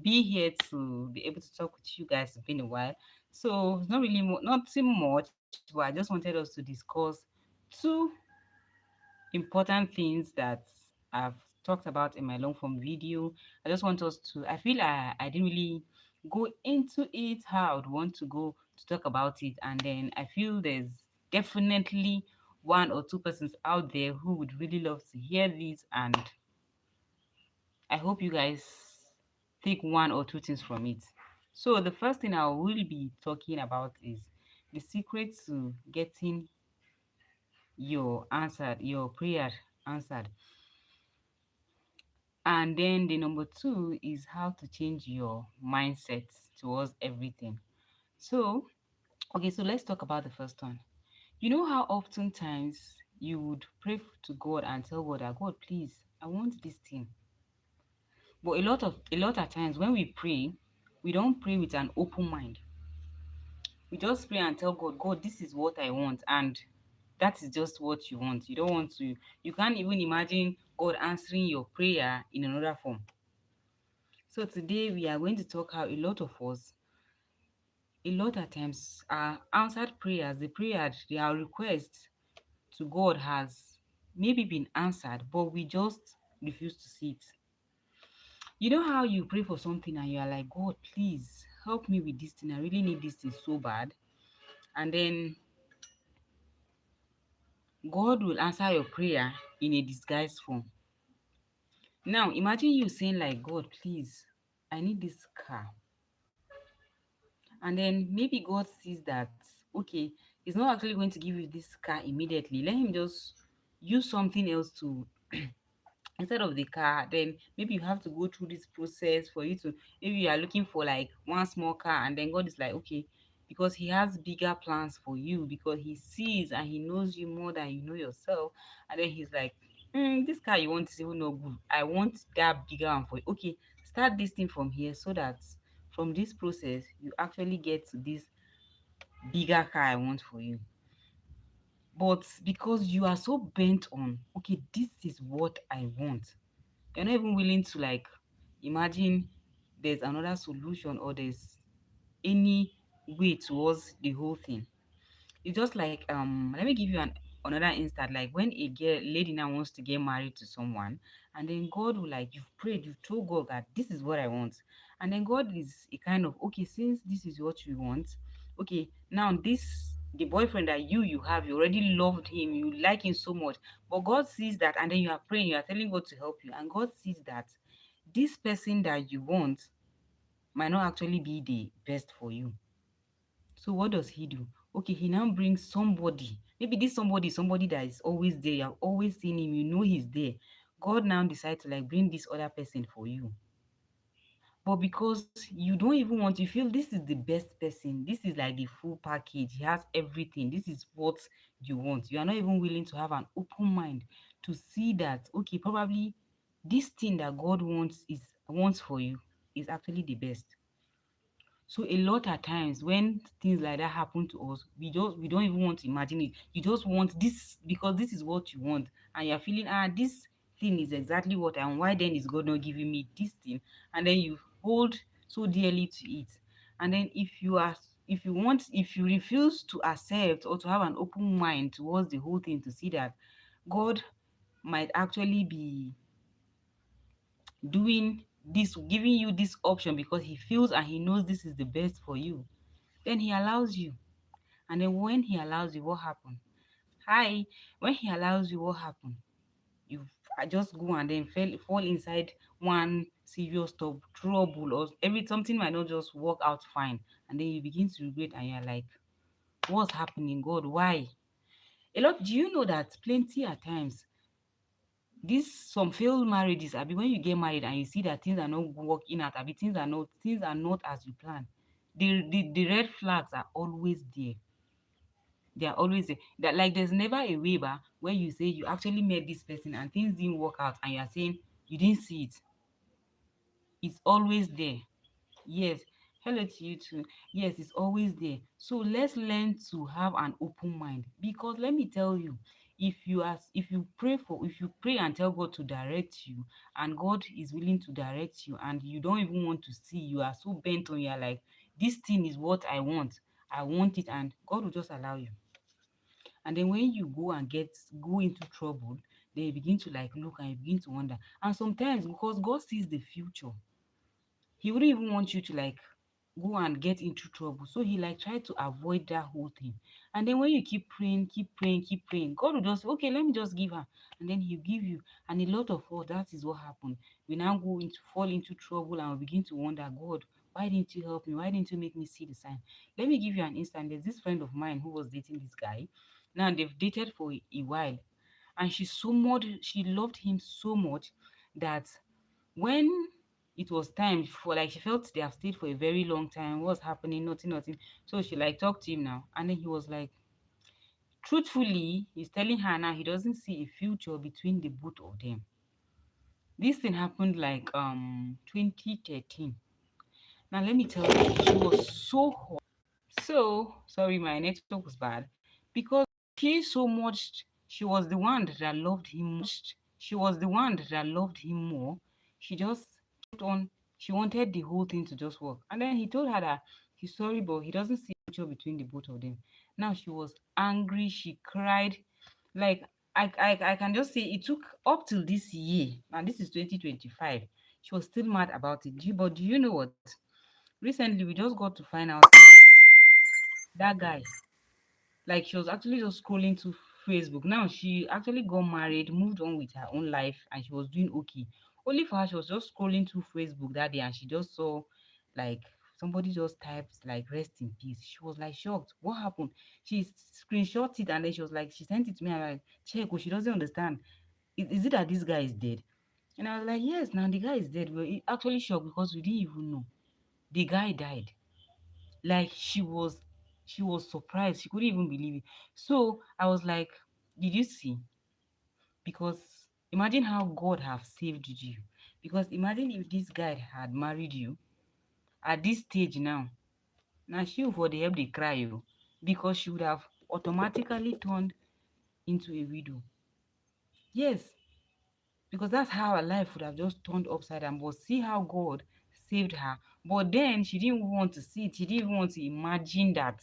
be here to be able to talk with you guys. It's been a while. So it's not really nothing much, but I just wanted us to discuss two important things that I've talked about in my long form video. I just want us to, I feel I didn't really go into it how I would want to go to talk about it. And then I feel there's definitely one or two persons out there who would really love to hear this. And I hope you guys take one or two things from it. So the first thing I will be talking about is the secret to getting your prayer answered. And then the number two is how to change your mindset towards everything. So, okay, so let's talk about the first one. You know how oftentimes you would pray to God and tell God that God, please, I want this thing. But a lot of times when we pray, we don't pray with an open mind. We just pray and tell God, God, this is what I want, and that is just what you want. You don't want to, you can't even imagine God answering your prayer in another form. So today we are going to talk how a lot of us, a lot of times, our answered prayers, the prayer, our requests to God has maybe been answered, but we just refuse to see it. You know how you pray for something and you are like, God, please help me with this thing. I really need this thing so bad. And then God will answer your prayer in a disguised form. Now, imagine you saying, like, God, please, I need this car. And then maybe God sees that, okay, He's not actually going to give you this car immediately. Let Him just use something else to instead of the car. Then maybe you have to go through this process for you to, maybe you are looking for like one small car, and then God is like, okay, because He has bigger plans for you, because He sees and He knows you more than you know yourself. And then He's like, this car you want is even not good. I want that bigger one for you. Okay, start this thing from here, so that from this process you actually get to this bigger car I want for you. But because you are so bent on, okay, this is what I want, you're not even willing to like imagine there's another solution, or there's any way towards the whole thing. It's just like, let me give you another instance. Like when a girl lady now wants to get married to someone, and then God will, like, you've prayed, you've told God that this is what I want, and then God is a kind of, okay, since this is what you want, okay, now this, the boyfriend that you have, you already loved him, you like him so much, but God sees that, and then you are praying, you are telling God to help you, and God sees that this person that you want might not actually be the best for you. So what does he do? Okay, he now brings somebody. Maybe this somebody is somebody that is always there. You've always seen him. You know he's there. God now decides to like bring this other person for you. But because you don't even want, you feel this is the best person. This is like the full package. He has everything. This is what you want. You are not even willing to have an open mind to see that, okay, probably this thing that God wants for you is actually the best. So a lot of times when things like that happen to us, we don't even want to imagine it. You just want this because this is what you want, and you're feeling, this thing is exactly what I want. Why then is God not giving me this thing? And then you hold so dearly to it. And then if you refuse to accept or to have an open mind towards the whole thing, to see that God might actually be doing this, giving you this option because he feels and he knows this is the best for you, then he allows you. And then when he allows you, what happen? Hi, when he allows you, what happen? You just go and then fall inside one serious trouble, or every something might not just work out fine, and then you begin to regret, and you're like, what's happening, God? Why? A lot. Do you know that plenty at times this some failed marriages, I when you get married and you see that things are not working out, things are not as you plan, the red flags are always there. They are always there. That, like, there's never a waiver where you say you actually met this person and things didn't work out, and you are saying you didn't see it. It's always there. Yes. Hello to you too. Yes, it's always there. So let's learn to have an open mind, because let me tell you, if you pray and tell God to direct you, and God is willing to direct you, and you don't even want to see, you are so bent on, you're like, this thing is what I want it, and God will just allow you. And then when you go into trouble, then you begin to like look and you begin to wonder. And sometimes because God sees the future, he wouldn't even want you to like go and get into trouble. So he like tried to avoid that whole thing. And then when you keep praying, keep praying, keep praying, God will just, okay, let me just give her. And then he'll give you. And a lot of us, that is what happened. We now fall into trouble and we begin to wonder, God, why didn't you help me? Why didn't you make me see the sign? Let me give you an instance. There's this friend of mine who was dating this guy. Now they've dated for a while. And she loved him so much that when it was time for, like, she felt they have stayed for a very long time, what's happening, nothing, nothing. So she like talked to him now, and then he was like, truthfully, he's telling her now he doesn't see a future between the both of them. This thing happened like 2013. Now let me tell you, she was so hot. So sorry, my network was bad. Because she was the one that loved him much. She was the one that loved him more. She just kept on. She wanted the whole thing to just work. And then he told her that he's sorry, but he doesn't see a future between the both of them. Now she was angry. She cried. Like, I can just say it took up till this year. And this is 2025. She was still mad about it. But do you know what? Recently, we just got to find out that guy, like, she was actually just scrolling through Facebook. Now she actually got married, moved on with her own life, and she was doing okay. Only for her, she was just scrolling through Facebook that day and she just saw, like, somebody just typed like rest in peace. She was like shocked. What happened? She screenshot it and then she was like, she sent it to me and like, check, oh, she doesn't understand. Is it that this guy is dead? And I was like, yes, now the guy is dead. We were actually shocked because we didn't even know. The guy died. Like, she was surprised. She couldn't even believe it. So I was like, did you see? Because imagine how God have saved you. Because imagine if this guy had married you at this stage now. Now she for the help they cry you, because she would have automatically turned into a widow. Yes, because that's how her life would have just turned upside down. But see how God saved her. But then she didn't want to see it. She didn't even want to imagine that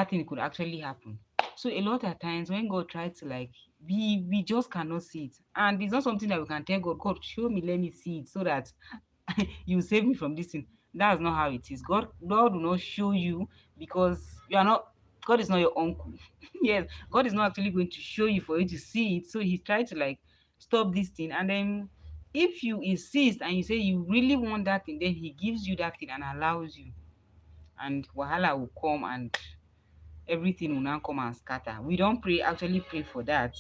thing could actually happen. So a lot of times when God tries to like, we just cannot see it. And it's not something that we can tell God, God, show me, let me see it so that you save me from this thing. That's not how it is. God will not show you because you are not, God is not your uncle. Yes, God is not actually going to show you for you to see it. So he's trying to like stop this thing. And then if you insist and you say you really want that thing, then he gives you that thing and allows you. And wahala will come and everything will now come and scatter. We don't actually pray for that.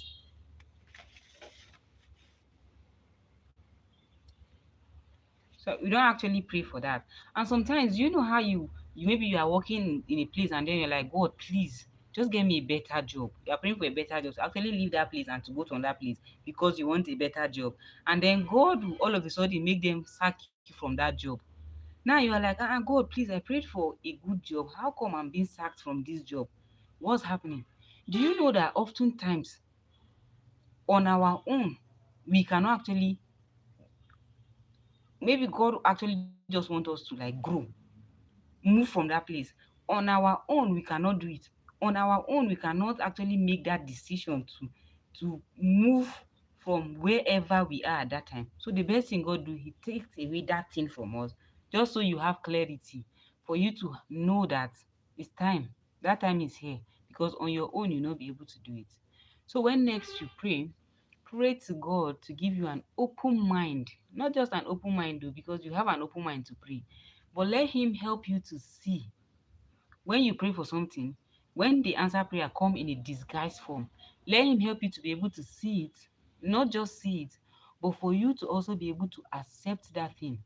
So we don't actually pray for that. And sometimes you know how you maybe you are working in a place and then you're like, God, please just get me a better job. You are praying for a better job. So actually leave that place and to go to another place because you want a better job. And then God will all of a sudden make them sack you from that job. Now you are like, God, please, I prayed for a good job. How come I'm being sacked from this job? What's happening? Do you know that oftentimes on our own, we cannot actually, maybe God actually just want us to like grow, move from that place. On our own, we cannot do it. On our own, we cannot actually make that decision to move from wherever we are at that time. So the best thing God do, he takes away that thing from us, just so you have clarity, for you to know that it's time. That time is here. Because on your own, you'll not be able to do it. So when next you pray, pray to God to give you an open mind. Not just an open mind though, because you have an open mind to pray, but let him help you to see. When you pray for something, when the answer prayer come in a disguised form, let him help you to be able to see it, not just see it, but for you to also be able to accept that thing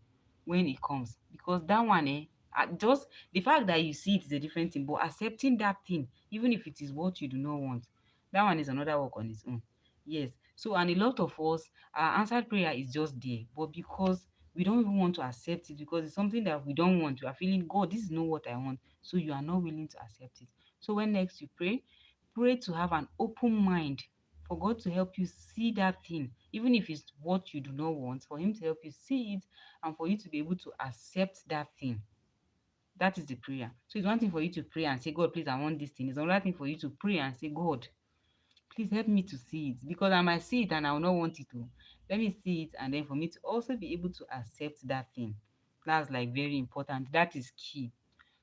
when it comes. Because that one, just the fact that you see it is a different thing, but accepting that thing, even if it is what you do not want, that one is another work on its own. Yes. So, and a lot of us, our answered prayer is just there, but because we don't even want to accept it, because it's something that we don't want, you are feeling, God, this is not what I want. So you are not willing to accept it. So when next you pray, pray to have an open mind for God to help you see that thing, even if it's what you do not want, for Him to help you see it and for you to be able to accept that thing. That is the prayer. So it's one thing for you to pray and say, God, please, I want this thing. It's another thing for you to pray and say, God, please help me to see it because I might see it and I will not want it to. Let me see it and then for me to also be able to accept that thing. That's like very important. That is key.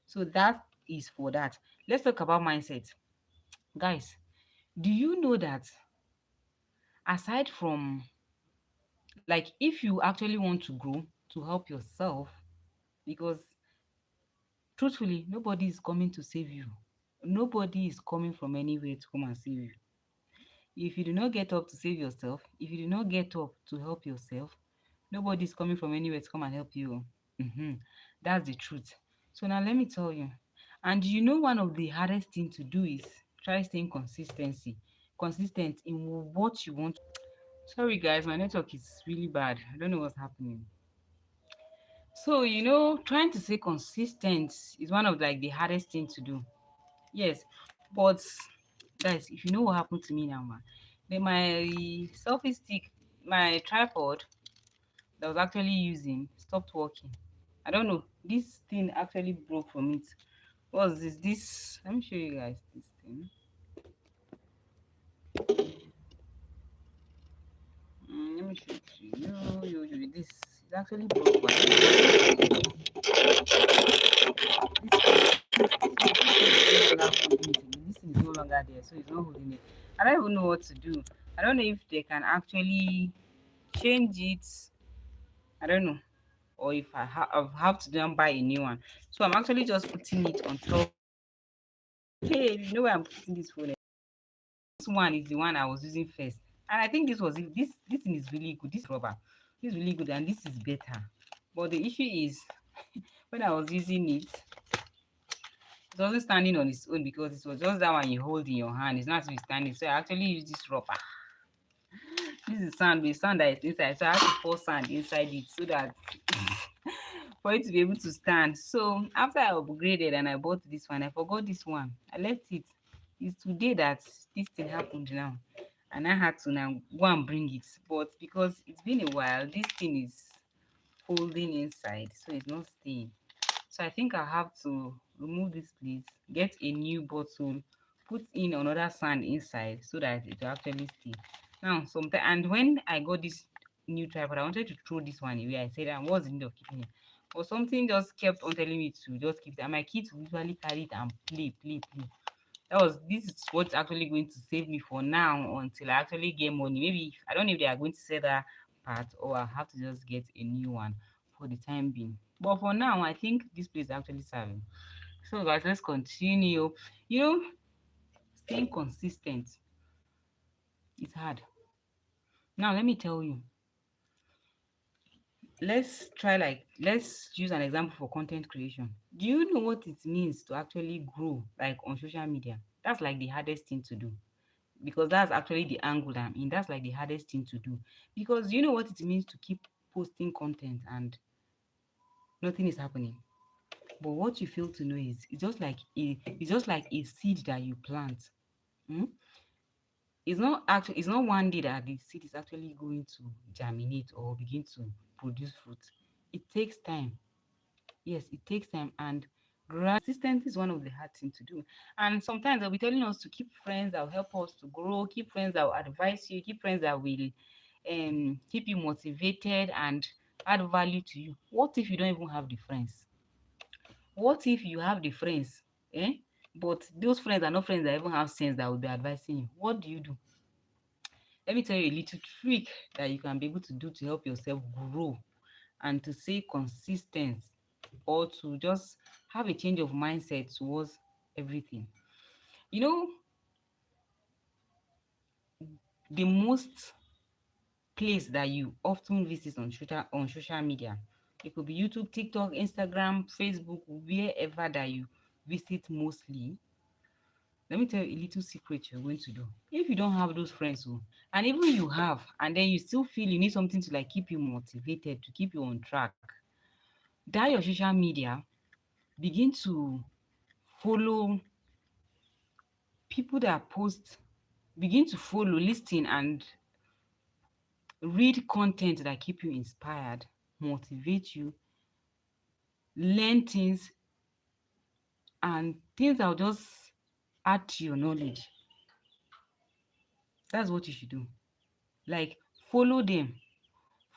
So that is for that. Let's talk about mindset. Guys, do you know that aside from like if you actually want to grow to help yourself, because truthfully, nobody is coming to save you. Nobody is coming from anywhere to come and save you. If you do not get up to save yourself, if you do not get up to help yourself, nobody is coming from anywhere to come and help you. Hmm. That's the truth. So now let me tell you. And you know one of the hardest thing to do is try staying consistent in what you want. Sorry guys, my network is really bad. I don't know what's happening. So trying to stay consistent is one of like the hardest thing to do. Yes, but guys, if you know what happened to me now, man, then my selfie stick, my tripod that I was actually using stopped working. I don't know. This thing actually broke from it. What was this? This let me show you guys this thing. Let me show it to you. This is actually broke. But I don't know what happened. This thing is no longer there, so it's not holding it. I don't even know what to do. I don't know if they can actually change it. I don't know. Or if I have to then buy a new one. So I'm actually just putting it on top. Hey, you know where I'm putting this phone? This one is the one I was using first. And I think this thing is really good. This rubber. This is really good and this is better. But the issue is when I was using it, it wasn't standing on its own because it was just that one you hold in your hand. It's not to be standing. So I actually use this rubber. This is sand with sand that is inside. So I have to pour sand inside it so that for it to be able to stand. So after I upgraded and I bought this one, I forgot this one. I left it. It's today that this thing happened now. And I had to now go and bring it. But because it's been a while, this thing is folding inside. So it's not staying. So I think I have to remove this place, get a new bottle, put in another sand inside so that it will actually stay. Now, sometimes, and when I got this new tripod, I wanted to throw this one away. I said, what's the need of keeping it? But something just kept on telling me to just keep it. And my kids will usually carry it and play. This is what's actually going to save me for now until I actually get money. Maybe I don't know if they are going to sell that part or I have to just get a new one for the time being. But for now, I think this place is actually serving. So guys, let's continue. You know, staying consistent is hard. Now let me tell you. Let's use an example for content creation. Do you know what it means to actually grow like on social media? That's like the hardest thing to do because that's actually the angle I'm in. That's like the hardest thing to do because you know what it means to keep posting content and nothing is happening. But what you fail to know is it's just like a seed that you plant. Mm? It's not one day that the seed is actually going to germinate or begin to produce fruit. It takes time. Yes, it takes time and consistency is one of the hard things to do. And sometimes they'll be telling us to keep friends that will help us to grow, keep friends that will advise you, keep friends that will keep you motivated and add value to you. What if you don't even have the friends? What if you have the friends, eh? But those friends are not friends that even have sense that will be advising you. What do you do? Let me tell you a little trick that you can be able to do to help yourself grow and to stay consistent or to just have a change of mindset towards everything. You know, the most place that you often visit on social media, it could be YouTube, TikTok, Instagram, Facebook, wherever that you visit mostly. Let me tell you a little secret you're going to do. If you don't have those friends, and even you have, and then you still feel you need something to like keep you motivated, to keep you on track, that your social media begin to follow people that post begin to follow, listen, and read content that keep you inspired, motivate you, learn things, and things that will just add to your knowledge. That's what you should do. Like, follow them.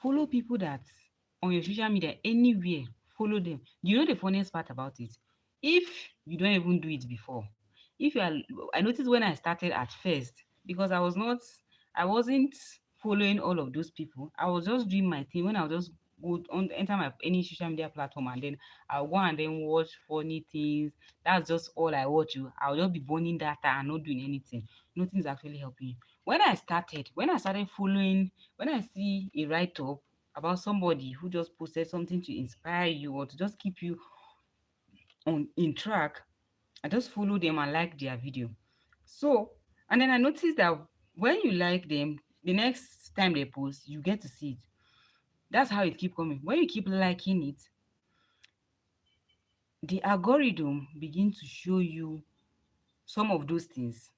Follow people that on your social media, anywhere, follow them. You know the funniest part about it? If you don't even do it before, if you are, I noticed when I started at first, because I wasn't following all of those people. I was just doing my thing when I was just go on enter my any social media platform, and then I'll go and then watch funny things. That's just all I watch. You, I'll just be burning data and not doing anything. Nothing's actually helping you. When I started following, when I see a write up about somebody who just posted something to inspire you or to just keep you on in track, I just follow them and like their video. So, and then I noticed that when you like them, the next time they post, you get to see it. That's how it keep coming. When you keep liking it, the algorithm begin to show you some of those things,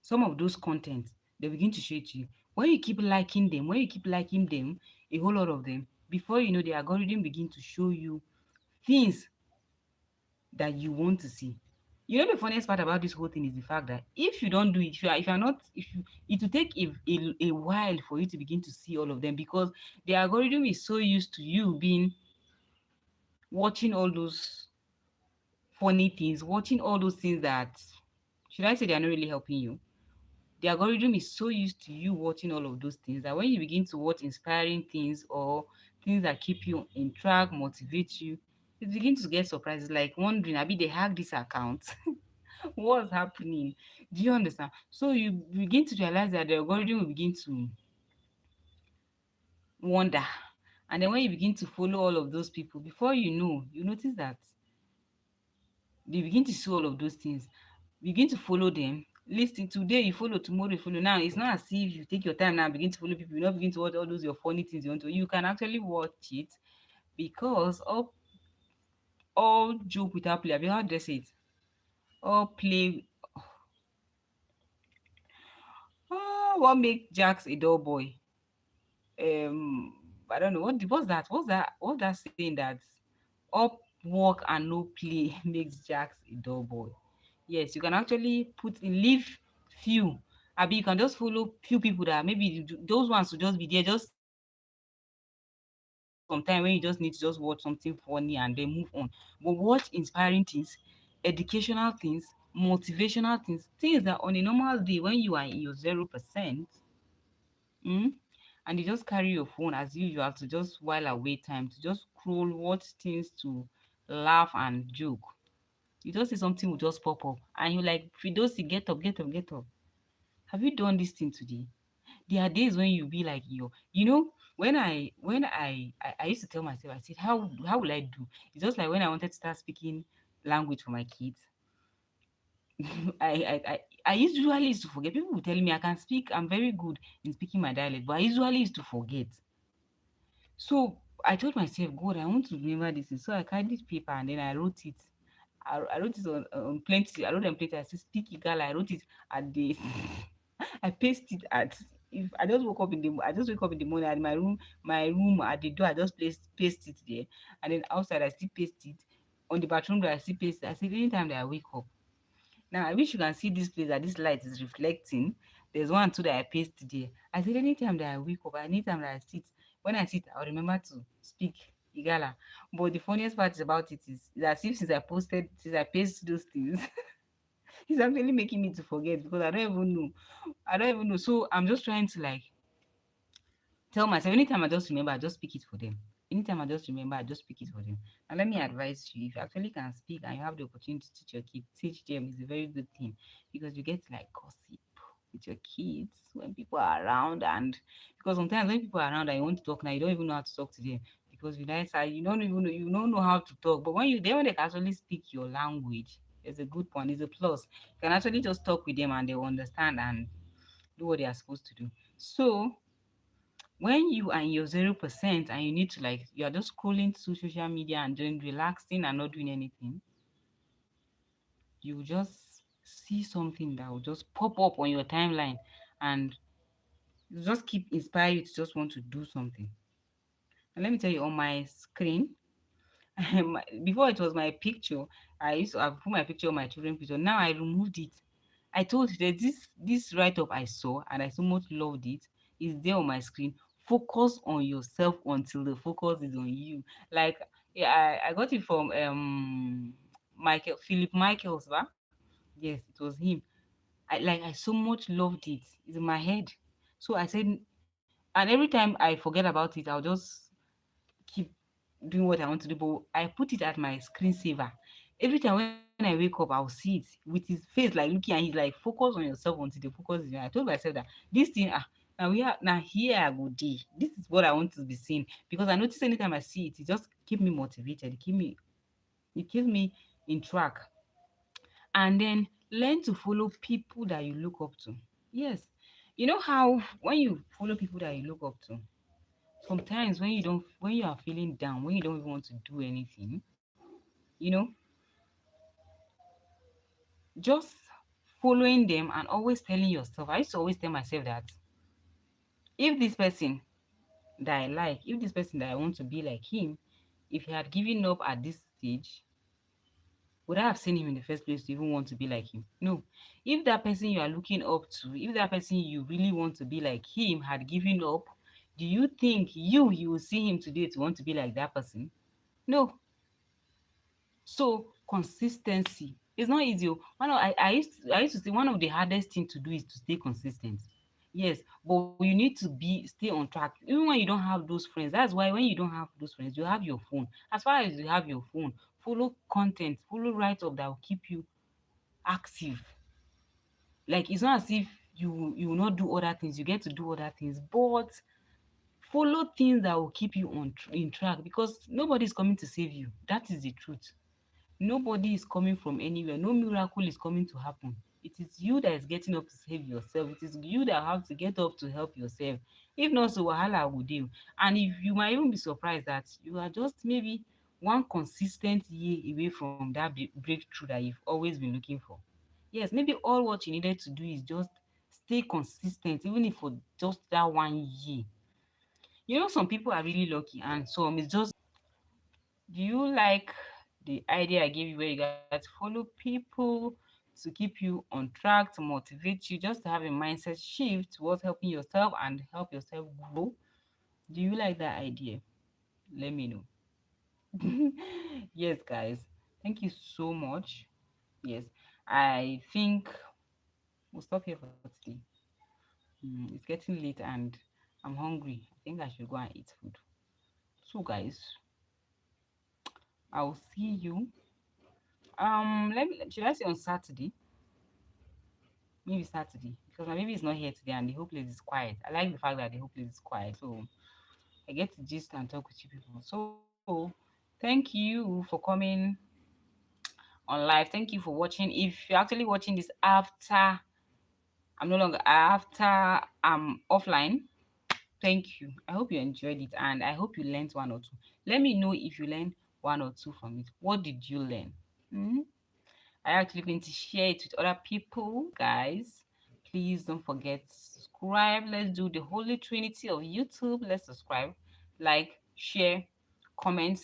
some of those content. They begin to show it to you. When you keep liking them, a whole lot of them, before you know, the algorithm begin to show you things that you want to see. You know the funniest part about this whole thing is the fact that if you don't do it, if you're not, if you, it will take a while for you to begin to see all of them, because the algorithm is so used to you being watching all those funny things, watching all those things that, should I say, they are not really helping you. The algorithm is so used to you watching all of those things that when you begin to watch inspiring things or things that keep you in track, motivate you, you begin to get surprises, like wondering, Abi, they hack this account. What's happening? Do you understand? So you begin to realize that the algorithm will begin to wonder. And then when you begin to follow all of those people, before you know, you notice that they begin to see all of those things. Begin to follow them. Listen, today you follow, tomorrow you follow. Now it's not as if you take your time now and begin to follow people. You not begin to watch all those your funny things you want to. You can actually watch it, because all joke without play. Have you heard they say it? All play. What make Jax a dull boy? I don't know what's that saying that up work and no play makes Jax a dull boy. Yes, you can actually put in leave few. Abi, you can just follow few people that maybe those ones will just be there just sometime when you just need to just watch something funny and then move on. But watch inspiring things, educational things, motivational things that on a normal day when you are in your 0%, mm, and you just carry your phone as usual to just while away time, to just scroll, watch things, to laugh and joke. You just see something will just pop up and you're like, Fidosi, get up, get up, get up. Have you done this thing today? There are days when you be like, when I used to tell myself, I said, how will I do? It's just like when I wanted to start speaking language for my kids. I usually used to forget. People will tell me I can speak, I'm very good in speaking my dialect, but I usually used to forget. So I told myself, God, I want to remember this thing. So I carried this paper and then I wrote it. I wrote it on plenty. I wrote on plenty. I said, speak Igala. I wrote it at the I pasted it at, if I just wake up in the morning at my room at the door, I just paste it there. And then outside I still paste it. On the bathroom door, I still paste it. I said anytime that I wake up. Now I wish you can see this place that this light is reflecting. There's one too that I pasted there. I said anytime that I wake up, anytime that I sit, when I sit, I'll remember to speak Igala. But the funniest part about it is as if since I pasted those things, it's actually making me to forget because I don't even know. I don't even know. So I'm just trying to like tell myself anytime I just remember, I just speak it for them. Anytime I just remember, I just speak it for them. And let me advise you, if you actually can speak and you have the opportunity to teach your kids, teach them is a very good thing, because you get to like gossip with your kids when people are around. And because sometimes when people are around and you want to talk now, you don't even know how to talk to them, because you guys are, you don't know how to talk. But when they can actually speak your language, it's a good point, it's a plus. You can actually just talk with them and they will understand and do what they are supposed to do. So when you are in your 0% and you need to like you are just scrolling through social media and doing relaxing and not doing anything, you will just see something that will just pop up on your timeline and just keep inspire you to just want to do something. And let me tell you, on my screen, before it was my picture, I put my picture on my children picture. Now I removed it. I told you that this write up I saw and I so much loved it is there on my screen. Focus on yourself until the focus is on you. Like, yeah, I got it from Michael Philip Michaels, ba? Yes, it was him. I so much loved it. It's in my head. So I said, and every time I forget about it, I'll just keep doing what I want to do. But I put it at my screensaver. Every time when I wake up, I'll see it with his face like looking, and he's like, focus on yourself until the focus is you. I told myself that this thing, now here I go day. This is what I want to be seeing. Because I notice anytime I see it, it just keep me motivated. It keeps me in track. And then learn to follow people that you look up to. Yes. You know how when you follow people that you look up to, sometimes when you are feeling down, when you don't even want to do anything, you know, just following them and always telling yourself, I used to always tell myself that if this person that I like, if this person that I want to be like him, if he had given up at this stage, would I have seen him in the first place to even want to be like him? No. If that person you are looking up to, if that person you really want to be like him had given up, do you think you will see him today to want to be like that person? No. So consistency is not easy. Oh. I used to say one of the hardest thing to do is to stay consistent. Yes, but you need to stay on track. Even when you don't have those friends. That's why when you don't have those friends, you have your phone. As far as you have your phone, follow content, follow write up that will keep you active. Like it's not as if you will not do other things. You get to do other things, but follow things that will keep you in track because nobody's coming to save you. That is the truth. Nobody is coming from anywhere. No miracle is coming to happen. It is you that is getting up to save yourself. It is you that have to get up to help yourself. If not, so wahala will deal. And if you might even be surprised that you are just maybe one consistent year away from that breakthrough that you've always been looking for. Yes, maybe all what you needed to do is just stay consistent, even if for just that 1 year. You know, some people are really lucky, and some is just. Do you like the idea I gave you where you got to follow people to keep you on track, to motivate you, just to have a mindset shift towards helping yourself and help yourself grow? Do you like that idea? Let me know. Yes, guys. Thank you so much. Yes, I think we'll stop here for today. It's getting late and I'm hungry. I think I should go and eat food. So, guys, I'll see you. Let me. Should I say on Saturday? Maybe Saturday because my baby is not here today and the whole place is quiet. I like the fact that the whole place is quiet, so I get to gist and talk with you people. So thank you for coming on live. Thank you for watching. If you're actually watching this after I'm no longer after I'm offline, thank you. I hope you enjoyed it and I hope you learned one or two. Let me know if you learned one or two from it. What did you learn? Hmm? I actually going to share it with other people, guys. Please don't forget to subscribe. Let's do the holy trinity of YouTube. Let's subscribe, like, share, comment,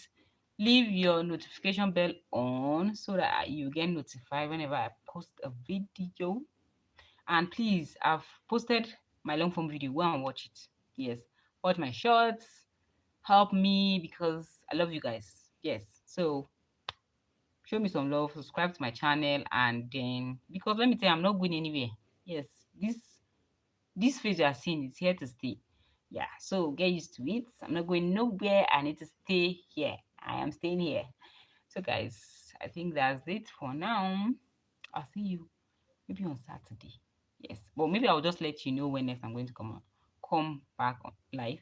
leave your notification bell on so that you get notified whenever I post a video. And please, I've posted my long form video. Go and watch it. Yes, watch my shorts. Help me because I love you guys. Yes. So show me some love, subscribe to my channel, and then because let me tell you, I'm not going anywhere. Yes, this phase you are seeing is here to stay. Yeah, so get used to it. I'm not going nowhere. I need to stay here. I am staying here. So guys, I think that's it for now. I'll see you maybe on Saturday. Yes, but maybe I'll just let you know when next I'm going to come back on live.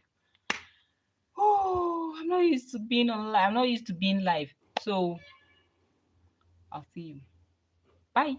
Oh, I'm not used to being on live. I'm not used to being live. So I'll see you. Bye.